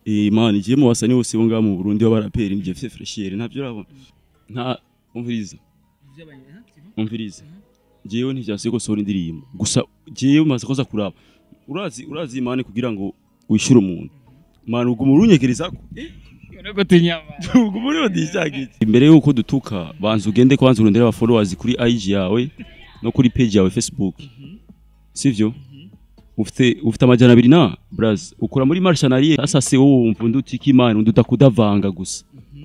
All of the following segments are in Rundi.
man igiye mu basani bose bo ngaha mu Burundi b'abaraperi nje fite fresheri ntavyo urabona nta umviriza jewe ntivyase ko sora indirimbo gusa jewe maze koza kuraba urazi imane kugira ngo wishyure umuntu man ubwo murunyegerezako Urego tinyama. ubwo muri odishagiti imbere yuko dutuka banza ugende kwanza urondera aba followers kuri IG yawe no kuri page yawe Facebook sivyo ufite amajana 2 na braz ukora muri marshanarie sasa se wowe umva ndutiki imana unduta kudavanga gusa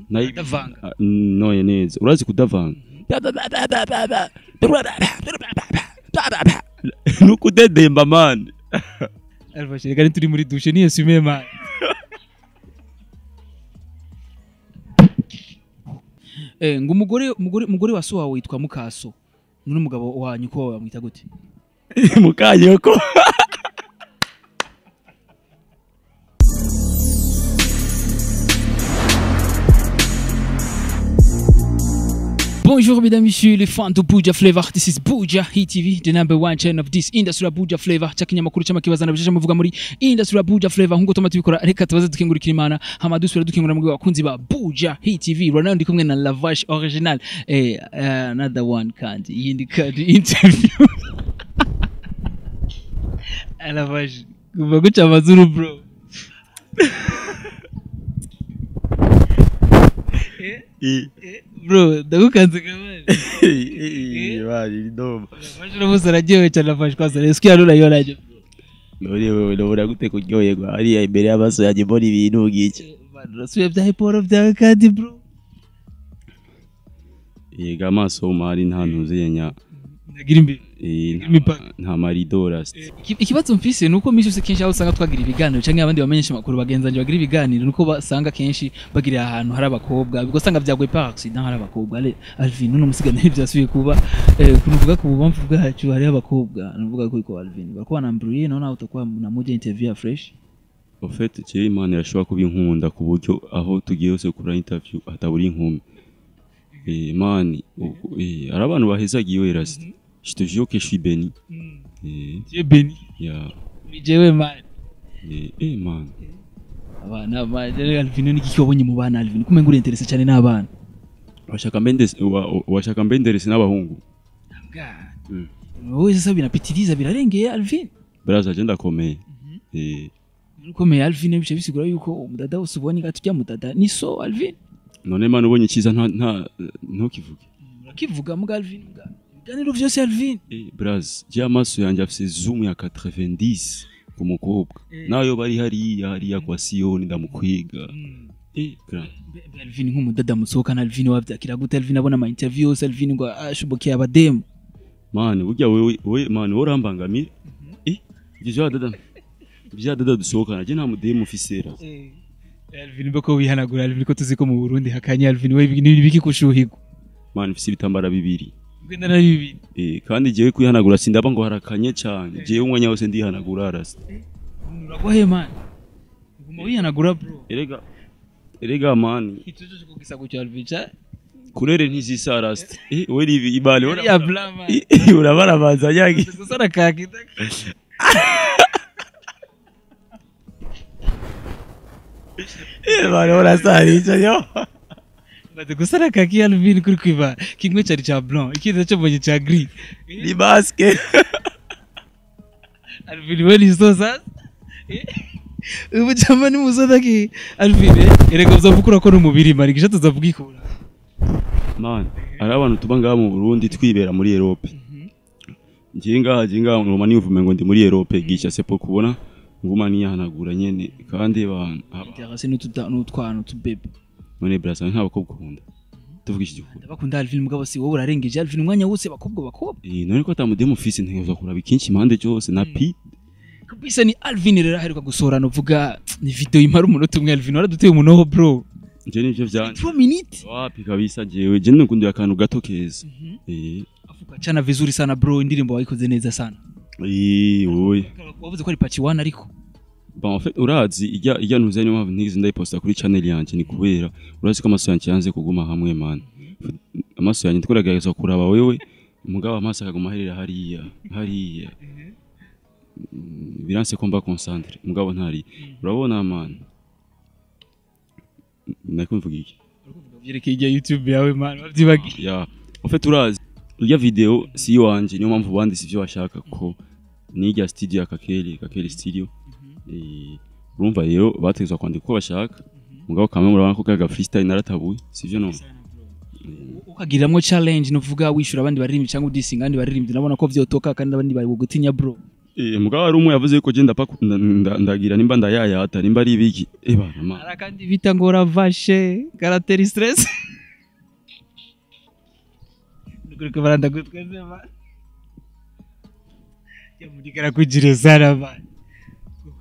nayo Kudavanga noye neza urazi kudavanga nukudedemba man Alva shirika turi muri douche ni esume man ngo umugore wa so wawe witwa Mukaso none umugabo wanyu ko bamwita gute mukanyoko Bonjour mesdames, messieurs, les fans de Buja Flavor. This is Buja Hit TV, the number one channel of this industry. Buja Flavor. Chakinyamakuru cy'amakibazana bishasha muvuga muri industry Buja Flavor. Nkuko tuma tubikora reka tubaze dukengurikira Imana. Hama dusubira dukengura mu bakunzi ba Buja Hit TV. Rwanda ndi kumwe na Lavage original. Another one kandi. Yindi kandi interview. Lavage. Kuva guca amazuru bro. Bro, ndagukanze kamari. bari ndoma Lavage uramutse aragiye cyane Lavage kwasa. Eski yarura yo raje. none wewe ndabura gute kuryoherwa ari imbere y'amaso yanjye mbona ibintu ngiki Rasuye bya hip hop bya kandi bro. yega amaso mari nta ntuzenya Ndagira imbere. nta maridora Ikibazo mfise nuko misi yose kenshi aho usanga twagira ibiganiro canke abandi bamenyesha makuru bagenzanje bagira ibiganiro nuko basanga kenshi bagira ahantu hari abakobwa bigosanga byagoye par accident hari abakobwa Alvin none umusigana ivyasubiye kuba kunuvuga ku bumvu bwacu hari abakobwa nuvuga ko Alvin bariko banambruye none utakuwa na moja interview ya fresh au fait cyo imana irashobora kubinkunda ku buryo aho tugiye hose kura interview ataburi inkumi mani ari abantu bahezagiye rasti je te jure que je suis béni tu es béni ya jewe man man abana baje Alvin ni kikobonye mu bana Alvin kumenga uri interesse cyane n'abana washaka mbenderese n'abahungu wowe sasa binapitiliza birarengeye Alvin braza agenda komeye ukomeye Alvin bice bisigura yuko umudada wose ubonye gatujya mudada ni so Alvin none man ubonye cyiza ntukivuge urakivuga mu Alvin bwa ganiro vyose Alvin braz je amaso yanjye afise zoom ya 90 ku mukobwa nayo bari hariya kwa Sioni ndamukwiga grand Alvin nk'umudada musohoka na Alvin wavyakira gute Alvin abona ama interviews Alvin ngo ashobokeye abademu man burya wewe man worambangamira bya dada dusohokana je nta mudemu ufisera Alvin bako wihanagura Alvin ko tuziko mu Burundi hakanya Alvin we biki kushuhirwa man ufise ibitambara bibiri gwenda na bibiri kandi jewe kwihanagura sindaba ngo harakanye cyane jewe umwanya wose ndihanagura arasa uragohe man nguma wihanagura bro erega man kitujo kugisa gucyo Alvin cha kurere ntizisa rasta we rivi ibale ya blama urabarabanza yagi sasa kakita bale urasari cyo bade gusara kaki Alvin kuri kwiba kimwe cyari cha blanc ikindi cyo mbonye cha gris ni basket Alvin we ni sosa ubu chama ni musoda ki Alvin erega uzavukura ko numubiri mari gisha tuzavuga ikura man ari abantu tubanga mu Burundi twibera muri Europe njinga ngoma nivume ngo ndi muri Europe gisha sepo kubona nguma nihanagura nyene kandi abantu interesse n'utwana tubebe none brasa ntabakobwa ukunda tuvuga iki gikunda ndabakunda Alvin mugabo si wowe urarengeje Alvin umwanya wose bakobwa none ko atamudemo office ntegezo kuraba ikinshi impande cyose na pi kabisa ni Alvin rero aheruka gusorana uvuga ni video imara umunota umwe Alvin waraduteye umunoho bro nje nivyo vyanje 3 minutes wapi kabisa jewe je nkundiye akantu gato keza avuga cyana vizuri sana bro indirimbo wayikoze neza sana oye wavuze ko ari patch 1 ariko Bon en fait urazi ijya ntuze niyo mpamvu ntigize ndayiposta kuri channel yanje ni kubera urazi ko amaso yanje yanze kuguma hamwe man amaso yanje ndikoragerageza kuraba wewe umugabo amaso akaguma herera hariya biranse ko mba concentre umugabo ntari urabona man nakumvuga iki vyerekeye ijya YouTube yawe man bavyibagiye ya en fait urazi urya video si iwanje niyo mpamvu banditse ivyo bashaka ko nijya studio ya Kakele studio urumva rero bategezwa kwandika uko bashaka mugabo kamwe murabona ko gaga freestyle naratabuye sivyo no ukagiramwo challenge nuvuga wishura abandi baririmbi cyangwa udising abandi baririmbi nabona ko vyotoka kandi abandi bari gutinya bro mugabo ari umwe yavuze ko je ndagira nimba ndayayata nimba ari ibiki bana ma ara kandi bita ngo ravashe caractère stress nuko baranda gutweze ba ya mudikara kujire zara ba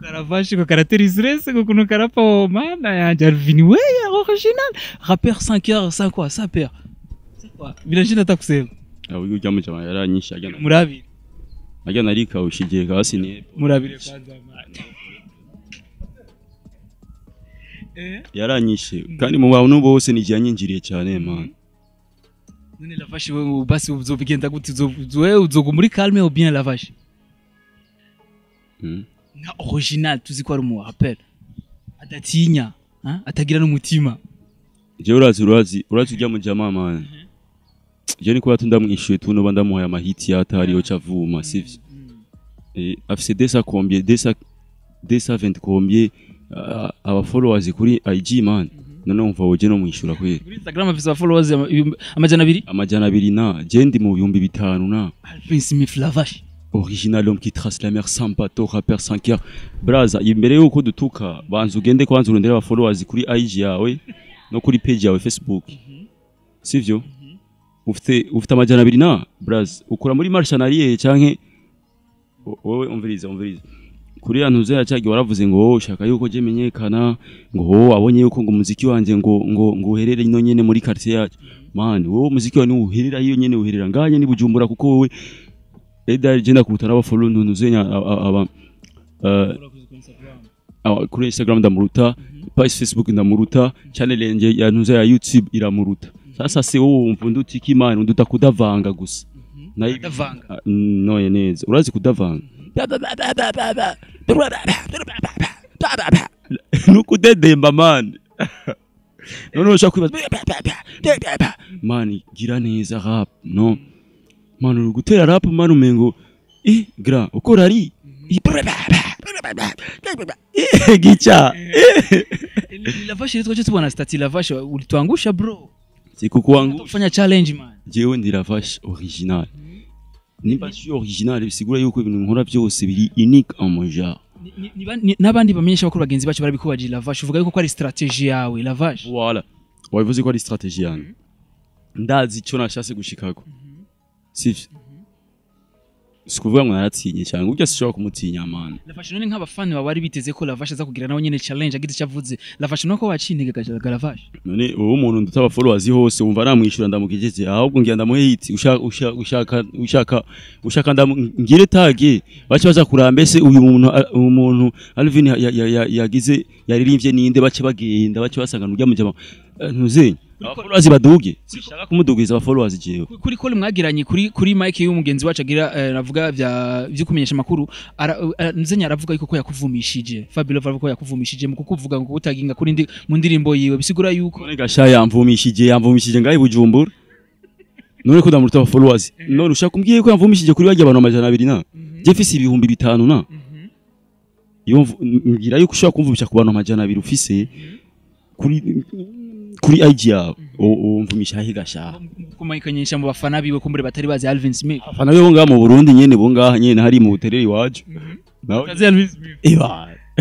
Caravage ko caractère stress ko kuno karapa mana ya Alvin we original rappeur 5 heures ça quoi ça perd c'est quoi bilajina takusema uyu jamu jama yaranyishe agana murabiri agana arika ushije kasi ni murabire kwanza mana yaranyishe kandi mu bantu bose nijyanyinjiriye cyane man none lavashe basi uzobigenda gute uzogu muri calme ou bien lavashe na original tuzi ko ari mu rappel adatinya atagira n'umutima je urazi ujya mu jama man je niko batundamwishuye tuno bandamuhaye amahiti yatariyo chavuma sivyo afise desa combien desa 20 combien aba followers kuri IG man none umva woje no mwishura kweli kuri Instagram afise followers amajana 2 na je ndi mu 5,000 na Alvin Smith Lavashe original homme qui trace la mer sans bateau rappeur 5 heures braza imbere yuko dutuka banzu ugende kwanza urondera aba followers kuri IG yawe no kuri page yawe Facebook sivyo ufite amajana 2 na braza ukura muri marchanariye canke wowe umviriza kuri yantuze yacyagi waravuze ngo ushaka yuko je menyekana ngo abonye yuko ngo umuziki wanje ngo uherere ino nyene muri quartier yacu man wowe umuziki wawe ni uherera hiyo nyene uherera nganye ni Bujumbura kuko wowe Eda jenda kutana aba follow nuzenya aba kuri Instagram ndamuruta page Facebook ndamuruta channel yenje ya nuze ya YouTube iramuruta sasa se wowe umvunda utiki imana unduta kudavanga gusa nayi kudavanga no yeneza urazi kudavanga nuko dedemba man none ushaka kwibaza man gira neza rap no manu gutera rap manu mengo gra ukora ari gicha Lavashe twaje tubona stati Lavashe ulituangusha bro siku kuangusha kufanya challenge man jewe ndi Lavashe original nimba si original bisigura yuko ibintu nkora byose biri unique en mon genre nabandi bamenyesha bakuru bagenzi bacu barabikubaje Lavashe uvuga yuko ko ari strategie yawe Lavashe voilà wabivuze ko ari strategie yanjye ndazi cyo nashase gushikako sivyo sikuvuga ngo naratsinye cyane ujya sishobora kumutinya man Lavashe none nk'abafani bawe bari biteze ko Lavashe aza kugira nawe nyene challenge agize cyavuze Lavashe nuko wacintege gajaga Lavashe none uwo umuntu ndutaba followers hose umva namwishura ndamukijeje ahubwo ngiye ndamuhe hit ushaka ndamugire tage bace baza kurambese uyu muntu Alvin yagize yaririmbye ninde bace bagenda bace basanga nujya mu jama ntuzenya followers baduge sishaka kumudugiza aba followers jewe kuri ko mwagiranye kuri mic y'umugenzi wacu agira navuga byo kumenyesha makuru nzenya aravuga yuko ko yakuvumishije Fabio aravuga ko yakuvumishije mu kukuvuga ngo utaginga kuri mu ndirimbo yiwe bisigura yuko none gasha yamvumishije ngaye Bujumbura none ko ndamuruta aba followers none ushaka kumbwiye ko yamvumishije kuri bajya abantu amajana 2 na je fisi 5,000 na iyo ngira yuko ushaka kumvumisha ku bantu amajana 2 ufise kuri IG yawe umvumisha higasha kumayikanyisha mu bafana biwe kumbure batari bazi Alvin Smith afana yo ngaha mu Burundi nyene bo ngaha nyene hari mu butereri wacu nawe Alvin Smith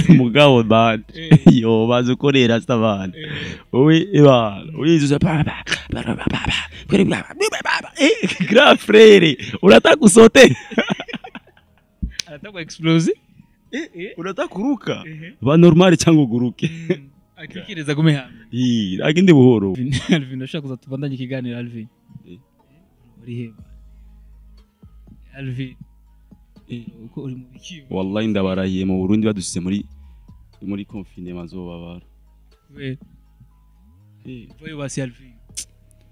mugabo bad yo bazukorera stabana owe uyizuza grand frère unataka kusote anataka explose unataka kuruka ba normal cyangwa uguruke akikiriza gumeha agende buhoro Alvin ndashaka kuza tuvandanye ikiganiro Alvin uri heba Alvin uko uri mu bikibo wallahi ndabarahiye mu Burundi badusize muri confinement zobabara voyo basi Alvin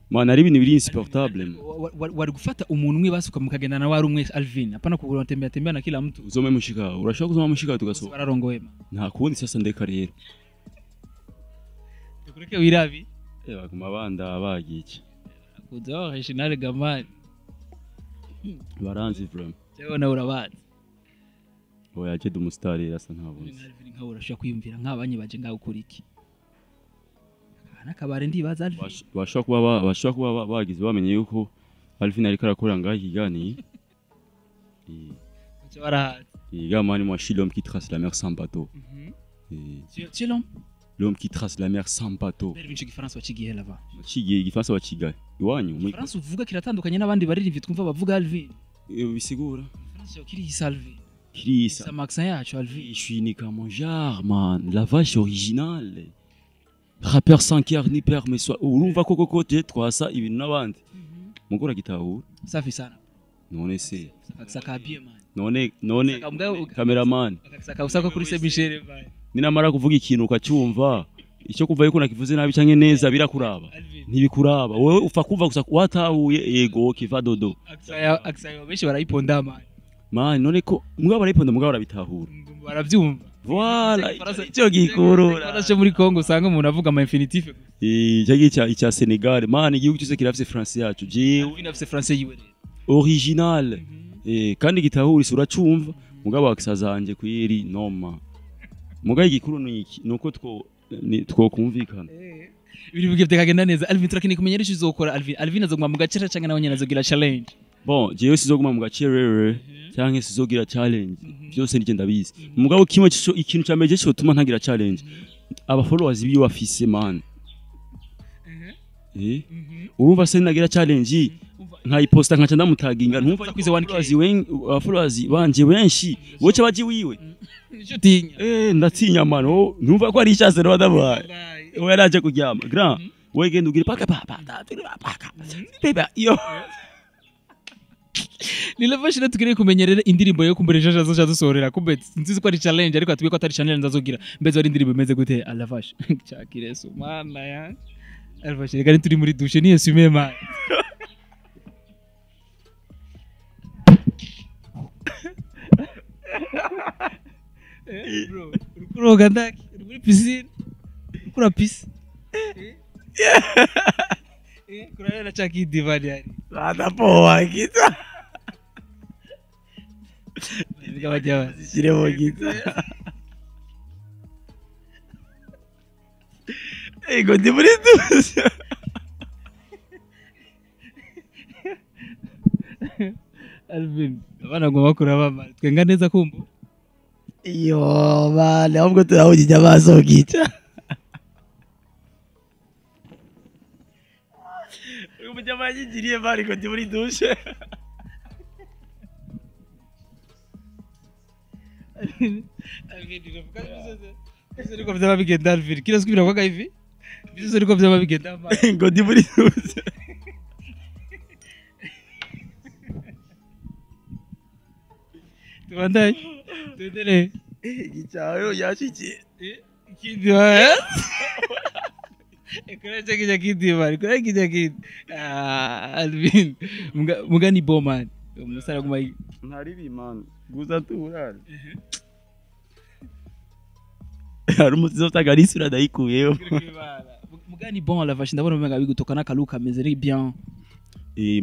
man ari ibintu biri insupportable wari gufata umuntu umwe basuka mukagenda na wari umwe Alvin hapana kugura tembea na kila mtu uzome mushika urashaka kuzoma mushika tugasoba bararongoye nta kundi sasa ndeka rero tukureke wirabi baguma banda bagiye kuza original gamani baranzi vraiment cyo na urabazi oya je dumustari asa ntabonye Alvin nka urashaka kwiyumvira nk'abanye baje ngaho kuri iki nakabare ndibaza Alvin bashaka kuba bagize bamenye yuko Alvin ariko arakora ngaho igani cyo barahazi gamani moi je suis l'homme qui trace la mer sans bateau c'est l'homme qui trace la mer sans bateau Bervinci gifaransa wacigiye lava wacigiye igifaransa wacigaye iwanyu mu Faransa uvuga kiratandukanye n'abandi baririmbyi twumva bavuga Alvin bisigura Faransa yo kiri Alvin Chris sa accent yacu Alvin je suis unique à mon genre man la vache originale rappeur sans cœur ni père mais soit urumva koko kote twasa ibintu n'abandi mugora gitahura safi sana none se saka bien man none cameraman saka usako kuri se Michel man ninamara kuvuga ikintu ukacyumva icyo kuva yuko nakivuze nabi canke neza birakuraba ntibikuraba wowe ufa kuva gusa watahuye yego kiva dodo aksayo benshi barayiponda man none ko mugabo barayiponda mugabo barabitahura baravyumva voilà icyo gikurura barashe muri Congo usanga umuntu avuga ama infinitif icya Senegal man igihugu cyose kirafise France yacu jewe inafise France yiwe original kandi gitahura isura cyumva mugabo akisazanje kuyiri noma mugaye igikuru nuko twokumvikana ibiri bigiye byakagenda neza Alvin turakeneye kumenya rero uzokora Alvin azoguma mu gacera canke nawe nyene azogira challenge bon jewe sizoguma mu gacera canke sizogira challenge byose nije ndabizi mugabo kimwe ikintu cyameje cyo tuma ntagira challenge aba followers biyo bafise man urumva se nagira challenge nkayiposta nkaca ndamutaginga ntumva kwize 1k followers banje benshi woce baji wiwe nico tinya ndatinya mano ntumva ko ari icyase no badabaye we yaraje kuryama grand we genda ugire paka beba yo Nilavashira tukire kumenyerera indirimbo yo kumbureje azoja dusorera kumbe nzizi ko ari challenge ariko atwiye ko atari challenge ndazogira mbeze ari indirimbo imeze gute Alavash cyakire so mana ya Alavash rega turi muri douche ni assume man bro urukuroga ndaki uri piscine ukura pisi kurana chaki divani yani hata poa kita kama jamaa siremo kita ego ndi muri douche Alvin abana ngoma kuraba mali twenga neza kumbo iyo bale ahubwo turahujije amaso gica uyu mujama yigiriye bari ko ndi muri douche Alvin ndavuga bize riko byaba bigenda Alvin kila siku biravuga hivi bize riko byaba bigenda ngo ndi muri douche tubandanye tudere gicayo yashikiye ikindi wa ekora kijya kindi bari kora kijya kindi Alvin mugani boman umusara guma ntari bimana guza turari hari umuzizo utaganisura ndayikuyeho mugani bon Alavash ndabona umenga bigutoka nakaluka ameze bien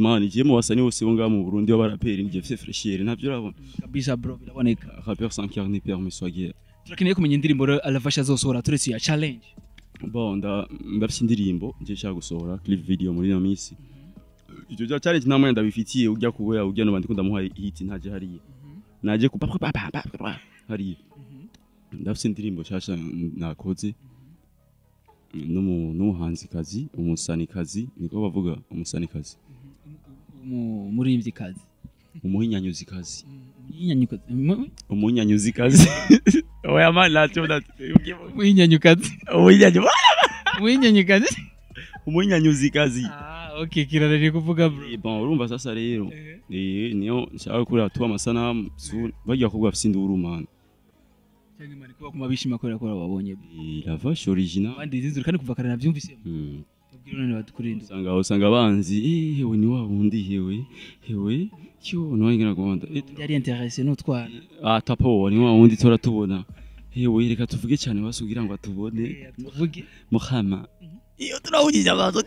man igiye mu basani bose bo ngaha mu Burundi w'abaraperi ngiye fise fraîcheur ntabyo urabona kabisa bro biraboneka rappeur sans cœur ni père mais soyez turakeneye kumenya indirimbo Alavash azosohora turetse ya challenge bon ndafise indirimbo ngiye nshaka gusohora clip video muri no minsi icyo cya challenge namwe ndabifitiye ujya kuboya ujya no bandiko ndamuha hit ntaje hariye naje ku hariye ndafise indirimbo shasha nakoze n'umuhanzikazi umusanikazi niko bavuga umusanikazi umuririmvyikazi umuhinyanyuzikazi umuhinyanyukazi oya man lacho umuhinyanyukazi umuhinyanyuzikazi okay kirarari kuvuga bro bon urumva sasa rero niyo nshaka kuri atuba amasanamu bajya kuvuga afise induru man cyangwa imana kuba kumabishima ko wabonye la vache original abandi zinzuru kandi kuva kare navyumvise ubwira none badukurinda usanga abanzi hewe ni wa wundi hewe cyo no ngina gonda yari intéressé no twana tapo ni wa wundi tora tubona hewe reka tuvuge cyane basugira ngo atubone tuvuge muhama iyo turawugije amaso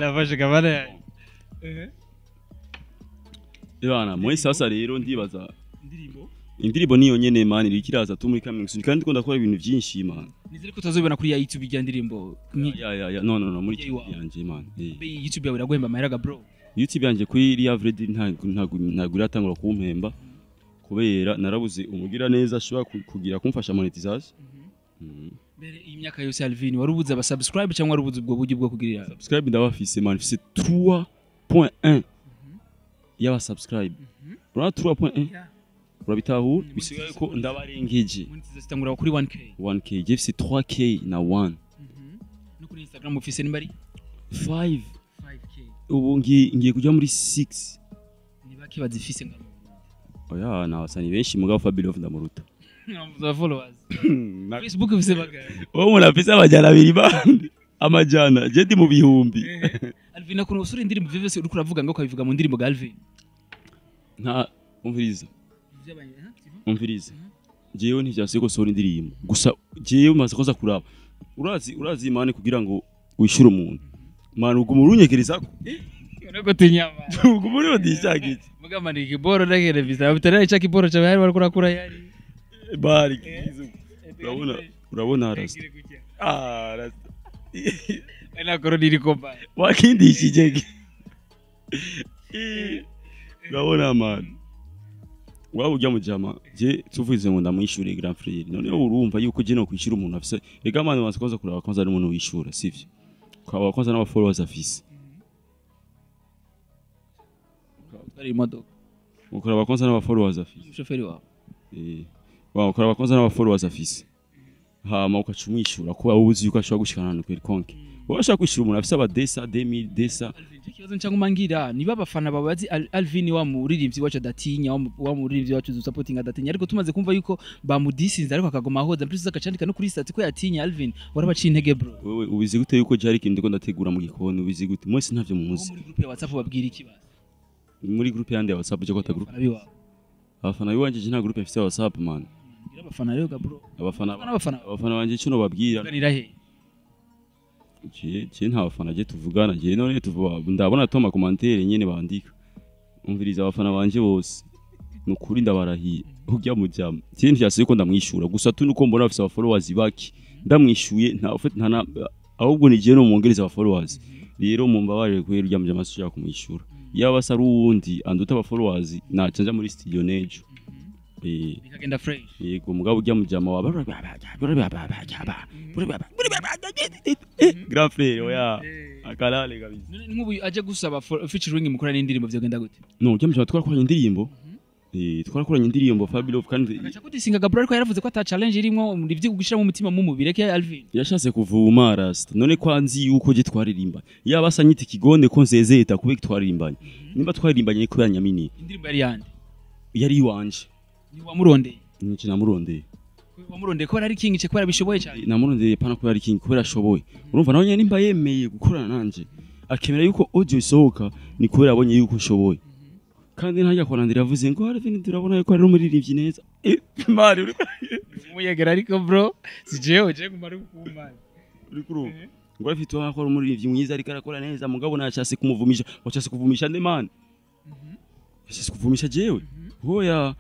nafashe kamera Ibana muri sasa rero ndibaza indirimbo niyo nyene man irikiraza tu muri coming soon kandi ndakora ibintu byinshi man nizere ko utazobona kuri ya YouTube ijya ndirimbo ya no muri YouTube yanje man YouTube yawe iragwemba amahera bro YouTube yanje kuri Liavredi ntago iratangura kumpemba kubera narabuze umugira neza ashobora kugira kumfasha monetization mbere iyi myaka yose Alvin warubuze aba subscribe cyangwa warubuze ubwo buryo bwo kugirira subscribe ndabafise man fise 3.1 yaba subscribe ura 3.1 urabitahu bisigaye ko ndabarengeje monetization kuri 1k jefise 3k na 1 no kuri Instagram ufise nimbari 5k ubu ngiye kuja muri 6 nibaki bazifise ngamo oya nabasani benshi mugabo Fabio ndamuruta za followers Facebook ufise bagara uwo murafise amajana 2 bandi amajana je ndi mu bihumbi Alvin akuno usura indirimbo vyose uri kuravuga ngo kabivuga mu ndirimbo ga Alvin nta umviriza jewe ntivyase ko sora indirimbo gusa jewe maze koza kuraba urazi imane kugira ngo wishyure umuntu manu gumurunyegereza ko ureko tinyama gumuri odishagije mugamba ni kiboro ndagere visa bitara ica kiboro cha bari kurakura yari bari urabona rasta rasta ena koroni irikomba wakindishije urabona man waba ujya mu jama je tuvuze ngo ndamwishure grand frère none urumva yuko je no kwishura umuntu afise ega mane maze koza kuraba koza ari umuntu wishura sivyo kwa koza n'aba followers afise ari imodoka ukora koza n'aba followers afise umushoferi wawe ukora koza n'aba followers afise hama ukacumwishura kuba ubuzi yuko ashobora gushikana no kweri konke washaka kwishura umuntu afise abadesa 2000 ikibazo ncangu mangira niba abafana babazi Alvin wa muririmbyi wacu datinya wa muririmbyi wacu zu supporting adatinya ariko tumaze kumva yuko bamudisinze ariko akagoma ahoza mprise akacandika no kuri stat ko yatinya Alvin warabaciye intege bro wewe ubizi gute yuko jari kindi ko ndategura mu gikoni ubizi gute mwese ntavyo muzi muri group ya WhatsApp babwira ikibazo muri group yande ya WhatsApp je ko ta group abafana biwanje je nta group afise WhatsApp man ngira abafana rero ga bro abafana banje cyo babwira ganira he je nta bafana je tuvugana je none tuvuga ndabona toma commentaire nyene bandika umviriza abafana banje bose nukuri ndabarahiye ujya mu jama je ntivyase yuko ndamwishura gusa tu nuko mbona afise aba followers baki ndamwishuye nta ahubwo ni je no mwongereza aba followers rero mumbabarire kwera ujya mu jama sushaka kumwishura yaba sari uwundi anduta aba followers nacanja muri studio nejo bikagenda fresh yego mugabo ujya mu jama wa grand frère oya akalale kabisa nk'ubu aje gusaba featuring mukora n'indirimbo vyogenda gute no ujya mu jama twarakoranye indirimbo twarakoranye indirimbo Fabio kandi acha kudisinga Gabriel ko yaravuze ko ata challenge irimo ndivye kugishira mu mutima mu mubiri ke Alvin yashatse kuvuma rasta none kwanzi yuko je twaririmba yaba sanyite kigonde ko nzezeta kubeka twaririmbanye nimba twaririmbanye ko yanyamini indirimbo yari yande yari iwanje ni wamurondeye niki namurondeye wamurondeye ko ari king cye ko bishoboye cyane namurondeye pana ko ari king ko ashoboye urumva nawe nimba yemeye gukorana nanje akemera yuko audio isohoka ni kubera abonye yuko nshoboye kandi ntajya kwanandira yavuze ngo Alvin turabona yuko ari umuririmbyi neza mari uri umuyegera ariko bro sijeho je kumara kumana uri kuro ngo afite wakora umuririmbyi mwiza ariko arakora neza mugabo nacase kumuvumisha wacase kuvumisha nde man yashase kuvumisha jewe hoya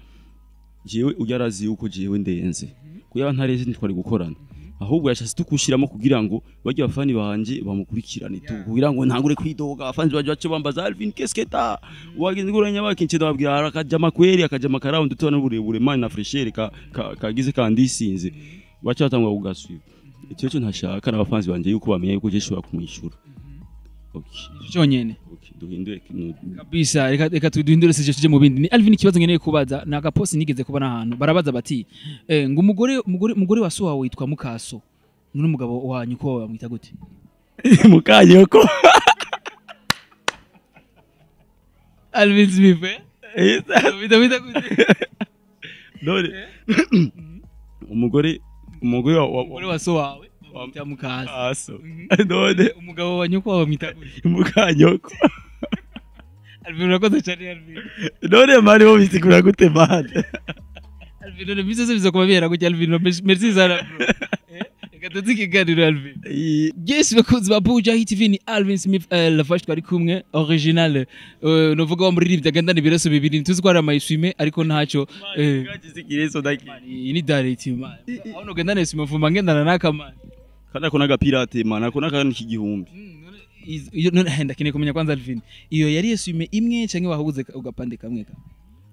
jewe ujarazi yuko jewe ndenze kuyaba ntareze ntwari gukorana ahubwo yashase tukushiramo kugira ngo bajye abafani banje bamukurikirane kugira ngo ntangure kwidoga abafani baje bambaza Alvin kesketa wagize nguranya bakince babwira arakajama kweri akajama karawundi tubona burebure man na freshere kagize kandisinze bacha batangwa kugaswiba icyo cyo ntashaka n'abafani banje yuko bamenye yuko je shobora kumwishura okay cyonyene duhindure kabisa reka duhindure sije mu bindi ni Alvin ikibazo ngeneye kubaza naga post nigeze kubona ahantu barabaza bati ngo umugore wa so wawe witwa Mukaso none umugabo wanyu ko bamwita gute Mukanyoko Alvin Smith bita gute none umugore wa so wawe wamwita Mukaso none umugabo wanyu ko bamwita gute Mukanyoko Alvin urakoze cyane Alvin. none mani bo bisigura gute mani Alvin none bize bizo kubabera gutya Alvin merci sana bro. Reka tuzikiganira Alvin. Yes bakunzi ba Buja TV ni Alvin Smith la voix twari kumwe original novuga wa muririmbyi agendana ibireso bibiri tuzwara amayiswime ariko ntacyo gakizikireso daki ni direct man. Aho no gendana iswime vuma ngendana nakamana. Kana kuna gapirate man akona kantu k'igihumbi. None henda kine kumenya kwanza Alvin. Iyo yari iswime imwe canke wahuze ugapande kamwe ka.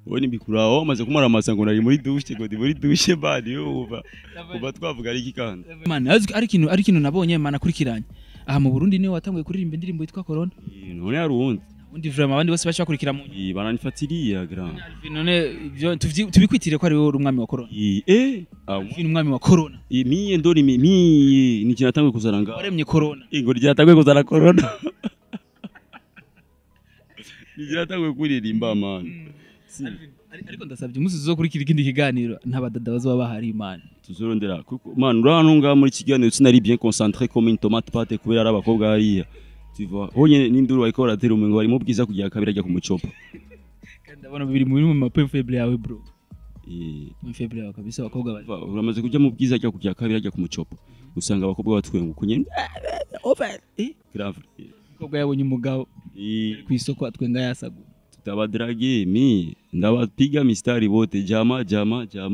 Woni bikuraho maze kumara amasango nari muri douche ngo ndi muri douche badi yuba. Kuba twavuga ari kikanda. Man ari kintu nabonye man akurikiranye. Aha mu Burundi niwe watanguye kuririmba indirimbo yitwa Corona. None ari uwundi. Undi vraiment abandi bose bacha kurikira mu. Baranifatiriye grand. Alvin none ibyo tubikwitire ko ari wowe umwami wa Corona. Alvin umwami wa Corona. Miye ndori mi ni kinatangwe kuzaranga. Waremye Corona. Ngo ryatangwe kuzara Corona. Ni ryatangwe kuririmba man. Ariko ndasabye umunsi tuzokurikira ikindi kiganiro ntabadada bazoba bahari man. Tuzorondera kuko man uranunga muri kiganiro sinari bien concentré comme une tomate pâte kubera ari abakobwa hariya. Tu vois honye n'induru bariko baratera umengo bari mu bwiza kugira kabira ajya kumucopa. Kandi ndabona bibiri muri mu mape faible yawe bro. Mu faible yawe kabisa abakobwa bari. Uramaze kujya mu bwiza ajya kugira kabira ajya kumucopa. Usanga abakobwa batwenga kunye. Over. Grave. Abakobwa yabonye umugabo. Ku isoko atwenga yasagu. Tabadrage mi ndabapiga mistari bote jama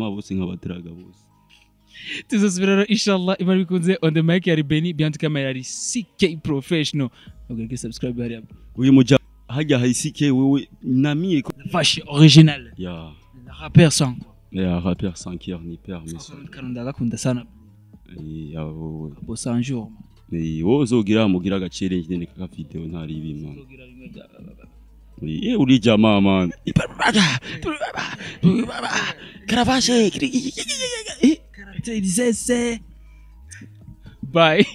bose nkabadraga bose. Tuzosubira inshallah imari bikunze on the mic yari Beni behind camera yari CK professional. Ugege subscribe hari hapo. Uyu muja hajya hari CK wewe nami vache original. Ya. Le rappeur sans. Ya rappeur sans cœur ni père monsieur. Kanunda gakunda sana. Ya wowe. Bo sans jour. Ni wozogira mugira gacere nyine kaka video ntari ibimana. Uri jamaa man. Caravaggio. Bye.